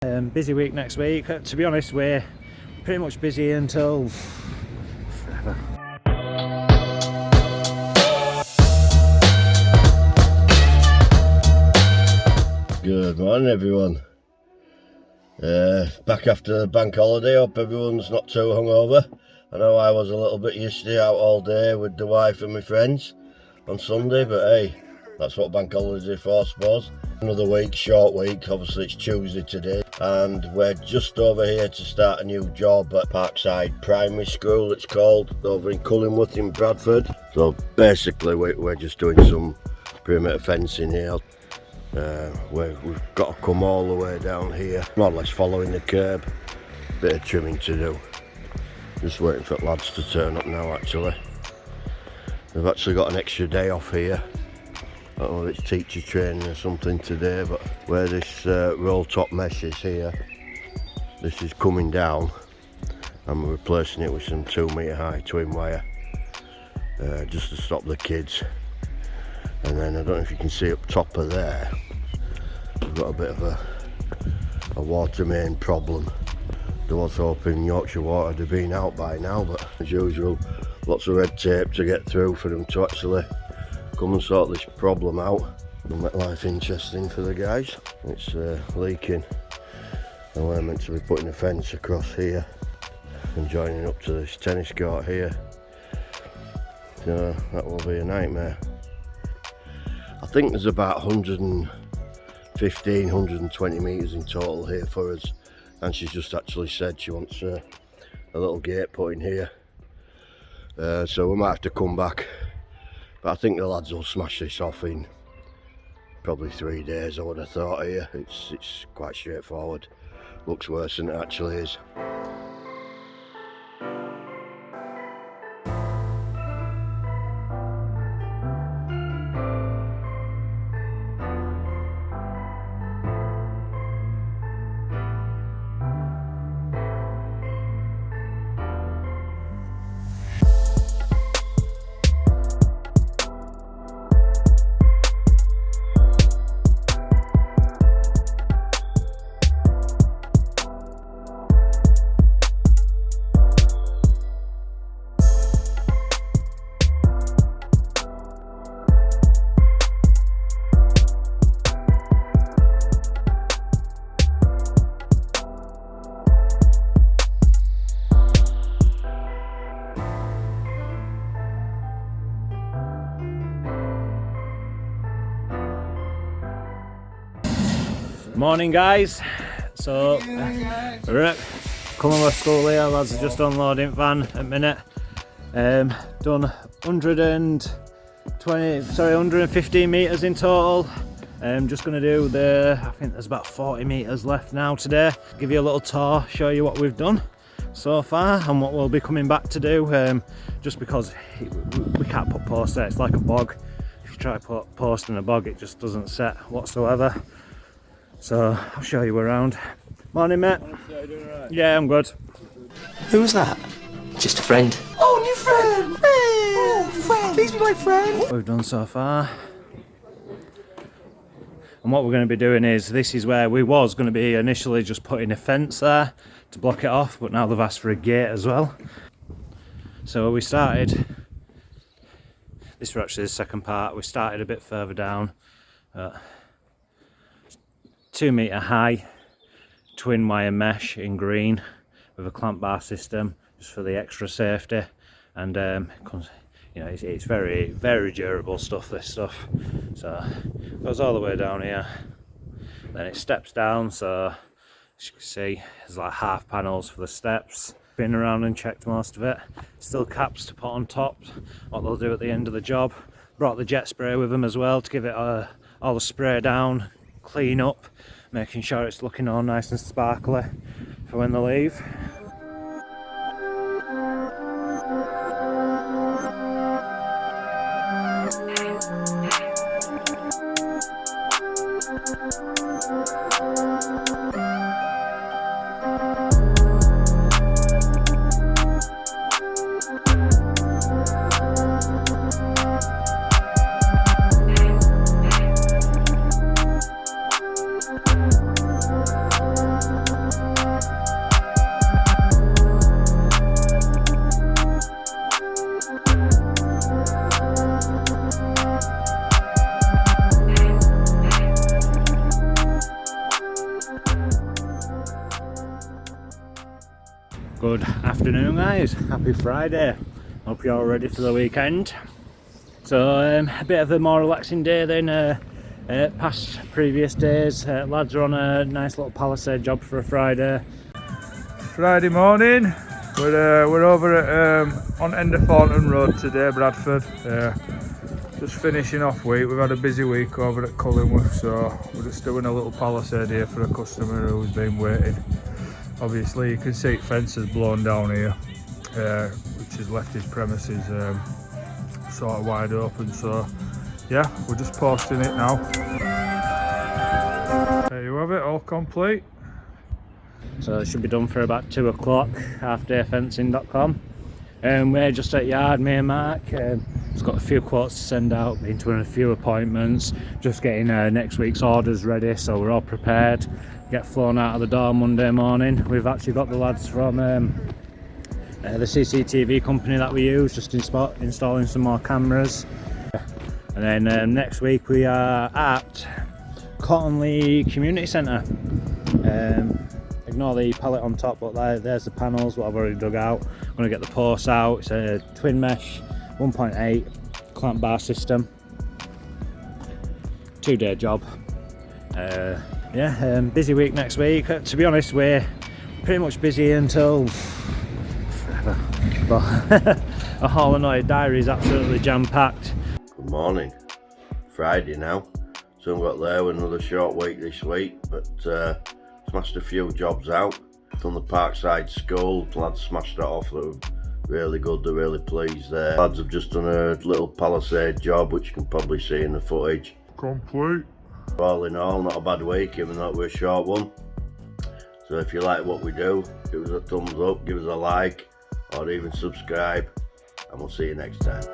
Busy week next week. To be honest, we're pretty much busy until forever. Good morning, everyone. Back after the bank holiday. Hope everyone's not too hungover. I know I was a little bit yesterday, out all day with the wife and my friends on Sunday, but hey, that's what bank holidays are for, I suppose. Another week, short week. Obviously it's Tuesday today, and we're just over here to start a new job at Parkside Primary School, it's called, over in Cullingworth in Bradford. So basically we're just doing some perimeter fencing here. We've got to come all the way down here, more or less following the curb. Bit of trimming to do. Just waiting for the lads to turn up now. Actually, they've actually got an extra day off here. I don't know if it's teacher training or something today, but where this roll top mesh is here, this is coming down and we're replacing it with some 2 metre high twin wire, just to stop the kids. And then I don't know if you can see up top of there, we've got a bit of a water main problem. I was hoping Yorkshire Water had been out by now, but as usual, lots of red tape to get through for them to actually come and sort this problem out and make life interesting for the guys. It's leaking, and we're meant to be putting a fence across here and joining up to this tennis court here, so that will be a nightmare. I think there's about 115, 120 metres in total here for us, and she's just actually said she wants a little gate put in here, so we might have to come back, but I think the lads will smash this off in probably 3 days. I would have thought here. It's quite straightforward, looks worse than it actually is. Morning guys, so we're at Cullingworth School here, lads are just unloading van at minute. Done 115 metres in total. Just going to do I think there's about 40 metres left now today. Give you a little tour, show you what we've done so far and what we'll be coming back to do, just because we can't put posts there, it's like a bog. If you try to put post in a bog, it just doesn't set whatsoever. So I'll show you around. Morning, mate. Yeah, I'm good. Who's that? Just a friend. Oh, new friend! Oh, friend! Please be my friend! What we've done so far. And what we're going to be doing is, this is where we was going to be initially just putting a fence there to block it off, but now they've asked for a gate as well. So we started, this was actually the second part, we started a bit further down. 2 metre high twin wire mesh in green with a clamp bar system just for the extra safety, and you know, it's very durable stuff, this stuff. So it goes all the way down here, then it steps down, so as you can see there's like half panels for the steps. Been around and checked most of it, still caps to put on top, what they'll do at the end of the job. Brought the jet spray with them as well to give it all the spray down, clean up, making sure it's looking all nice and sparkly for when they leave. Good afternoon guys, happy Friday. Hope you're all ready for the weekend. So a bit of a more relaxing day than past previous days. Lads are on a nice little palisade job for a Friday. Friday morning, we're over at on End of Thornton Road today, Bradford. Just finishing off week. We've had a busy week over at Cullingworth, so we're just doing a little palisade here for a customer who's been waiting. Obviously you can see fence has blown down here, which has left his premises sort of wide open, so yeah, we're just posting it now. There you have it, all complete. So it should be done for about 2 o'clock, halfdayfencing.com. We're just at yard, me and Mark. Just got a few quotes to send out, been to a few appointments, just getting next week's orders ready, so we're all prepared. Get flown out of the door Monday morning. We've actually got the lads from the CCTV company that we use, just installing some more cameras. And then next week we are at Cottonley Community Centre. Ignore the pallet on top, but there's the panels what I've already dug out. I'm going to get the posts out. It's a twin mesh 1.8 clamp bar system. 2-day job. Busy week next week. To be honest, we're pretty much busy until forever. But a whole annoyed diary is absolutely jam-packed. Good morning. Friday now. So I've got there with another short week this week, but smashed a few jobs out. Done the Parkside School. Lads smashed that off. They were really good. They're really pleased there. Lads have just done a little palisade job, which you can probably see in the footage. Complete. All in all, not a bad week, even though we're a short one. So if you like what we do, give us a thumbs up, give us a like, or even subscribe, and we'll see you next time.